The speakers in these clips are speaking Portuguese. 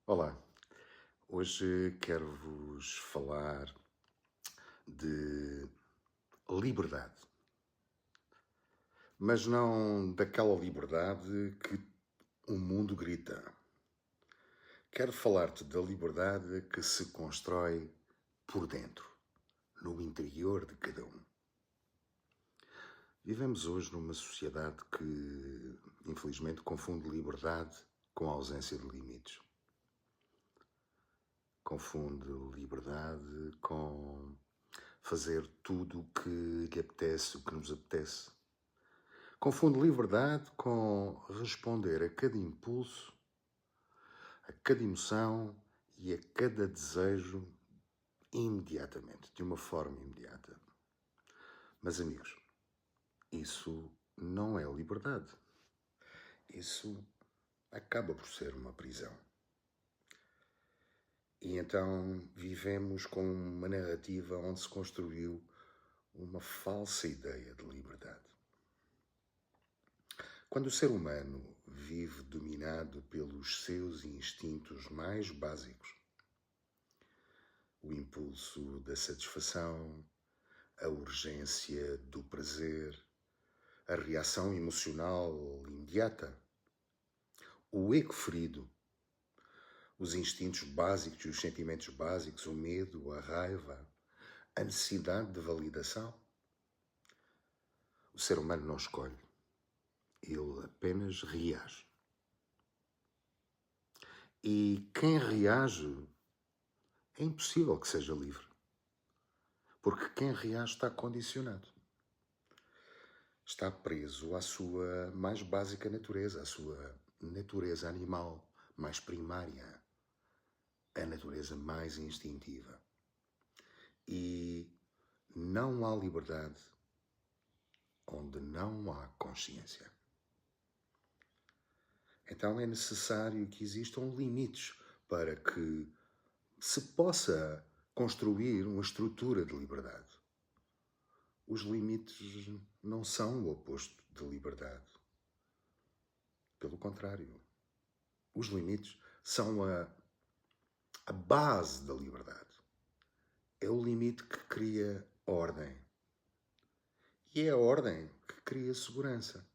Olá, hoje quero-vos falar de liberdade, mas não daquela liberdade que o mundo grita. Quero falar-te da liberdade que se constrói por dentro, no interior de cada um. Vivemos hoje numa sociedade que, infelizmente, confunde liberdade com ausência de limites. Confunde liberdade com fazer tudo o que lhe apetece, o que nos apetece. Confunde liberdade com responder a cada impulso, a cada emoção e a cada desejo imediatamente, de uma forma imediata. Mas, amigos, isso não é liberdade. Isso acaba por ser uma prisão. E então vivemos com uma narrativa onde se construiu uma falsa ideia de liberdade. Quando o ser humano vive dominado pelos seus instintos mais básicos, o impulso da satisfação, a urgência do prazer, a reação emocional imediata, o ego ferido, os instintos básicos e os sentimentos básicos, o medo, a raiva, a necessidade de validação, o ser humano não escolhe, ele apenas reage. E quem reage é impossível que seja livre, porque quem reage está condicionado. Está preso à sua mais básica natureza, à sua natureza animal mais primária, a natureza mais instintiva. E não há liberdade onde não há consciência. Então é necessário que existam limites para que se possa construir uma estrutura de liberdade. Os limites não são o oposto de liberdade. Pelo contrário, os limites são a base da liberdade. É o limite que cria ordem. E é a ordem que cria segurança.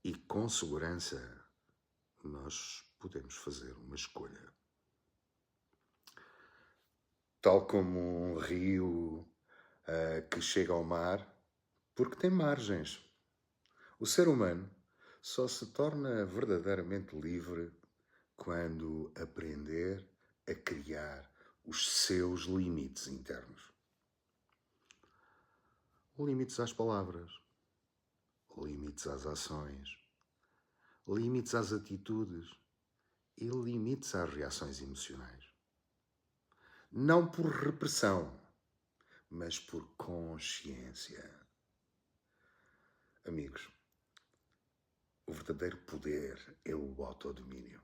E com segurança nós podemos fazer uma escolha. Tal como um rio que chega ao mar, porque tem margens. O ser humano só se torna verdadeiramente livre quando aprender a criar os seus limites internos. Limites às palavras, limites às ações, limites às atitudes e limites às reações emocionais. Não por repressão, mas por consciência. Amigos, o verdadeiro poder é o autodomínio.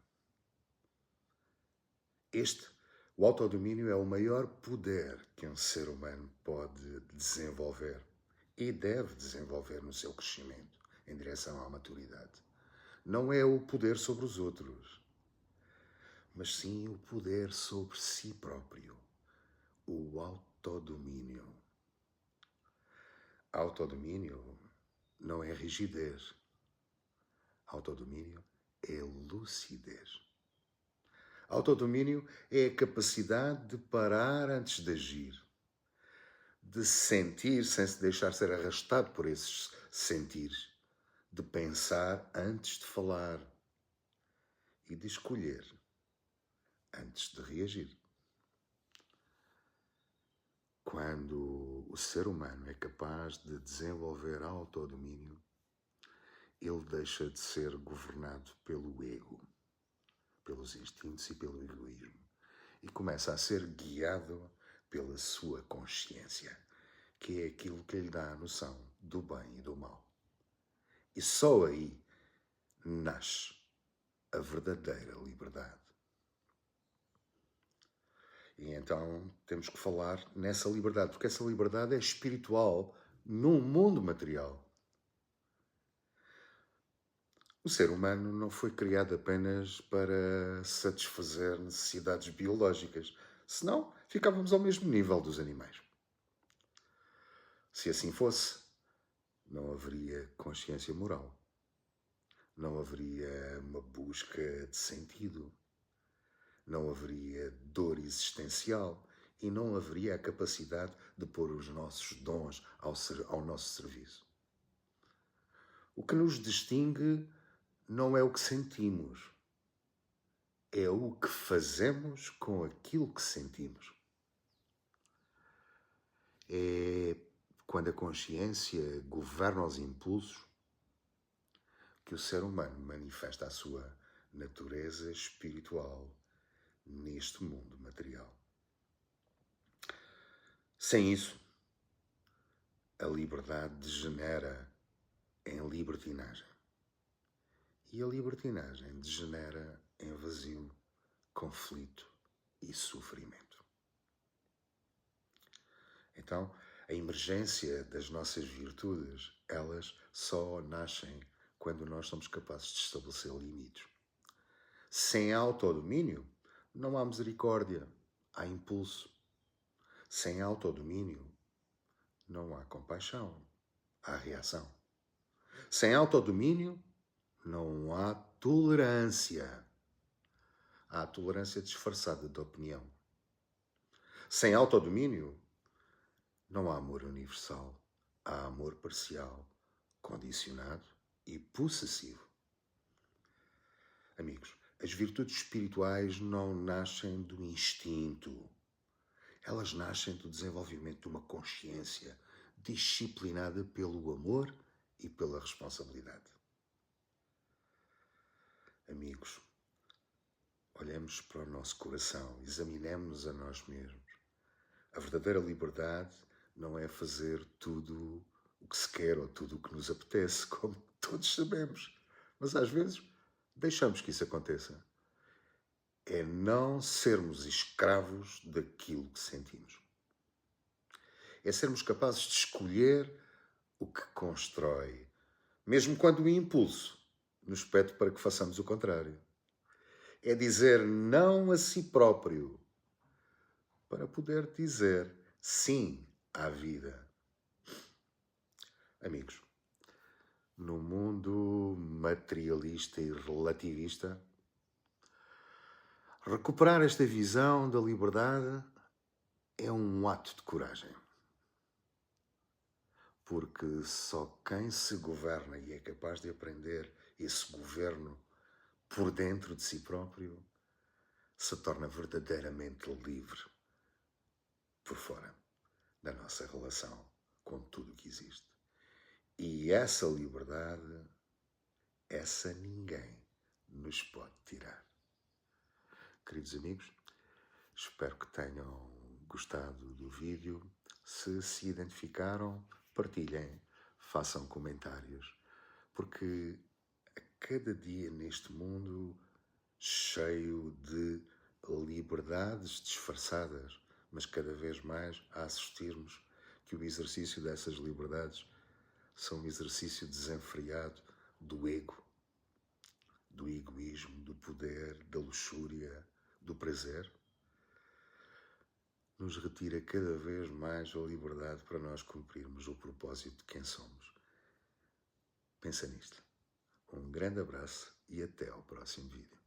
O autodomínio é o maior poder que um ser humano pode desenvolver e deve desenvolver no seu crescimento em direção à maturidade. Não é o poder sobre os outros, mas sim o poder sobre si próprio, o autodomínio. Autodomínio não é rigidez. Autodomínio é lucidez. Autodomínio é a capacidade de parar antes de agir, de sentir sem se deixar ser arrastado por esses sentires, de pensar antes de falar e de escolher antes de reagir. Quando o ser humano é capaz de desenvolver autodomínio, ele deixa de ser governado pelo ego, pelos instintos e pelo egoísmo, e começa a ser guiado pela sua consciência, que é aquilo que lhe dá a noção do bem e do mal. E só aí nasce a verdadeira liberdade. E então temos que falar nessa liberdade, porque essa liberdade é espiritual num mundo material. O ser humano não foi criado apenas para satisfazer necessidades biológicas, senão ficávamos ao mesmo nível dos animais. Se assim fosse, não haveria consciência moral, não haveria uma busca de sentido, não haveria dor existencial e não haveria a capacidade de pôr os nossos dons ao nosso serviço. O que nos distingue não é o que sentimos, é o que fazemos com aquilo que sentimos. É quando a consciência governa os impulsos que o ser humano manifesta a sua natureza espiritual neste mundo material. Sem isso, a liberdade degenera em libertinagem. E a libertinagem degenera em vazio, conflito e sofrimento. Então, a emergência das nossas virtudes, elas só nascem quando nós somos capazes de estabelecer limites. Sem autodomínio, não há misericórdia, há impulso. Sem autodomínio, não há compaixão, há reação. Sem autodomínio, não há tolerância. Há a tolerância disfarçada de opinião. Sem autodomínio, não há amor universal. Há amor parcial, condicionado e possessivo. Amigos, as virtudes espirituais não nascem do instinto. Elas nascem do desenvolvimento de uma consciência disciplinada pelo amor e pela responsabilidade. Amigos, olhemos para o nosso coração, examinemos-nos a nós mesmos. A verdadeira liberdade não é fazer tudo o que se quer ou tudo o que nos apetece, como todos sabemos. Mas às vezes deixamos que isso aconteça. É não sermos escravos daquilo que sentimos. É sermos capazes de escolher o que constrói, mesmo quando o impulso nos pede para que façamos o contrário. É dizer não a si próprio para poder dizer sim à vida. Amigos, no mundo materialista e relativista, recuperar esta visão da liberdade é um ato de coragem. Porque só quem se governa e é capaz de aprender esse governo por dentro de si próprio se torna verdadeiramente livre por fora da nossa relação com tudo o que existe. E essa liberdade, essa ninguém nos pode tirar. Queridos amigos, espero que tenham gostado do vídeo. Se identificaram, partilhem, façam comentários, porque a cada dia neste mundo cheio de liberdades disfarçadas, mas cada vez mais a assistirmos que o exercício dessas liberdades são um exercício desenfreado do ego, do egoísmo, do poder, da luxúria, do prazer, nos retira cada vez mais a liberdade para nós cumprirmos o propósito de quem somos. Pensa nisto. Um grande abraço e até ao próximo vídeo.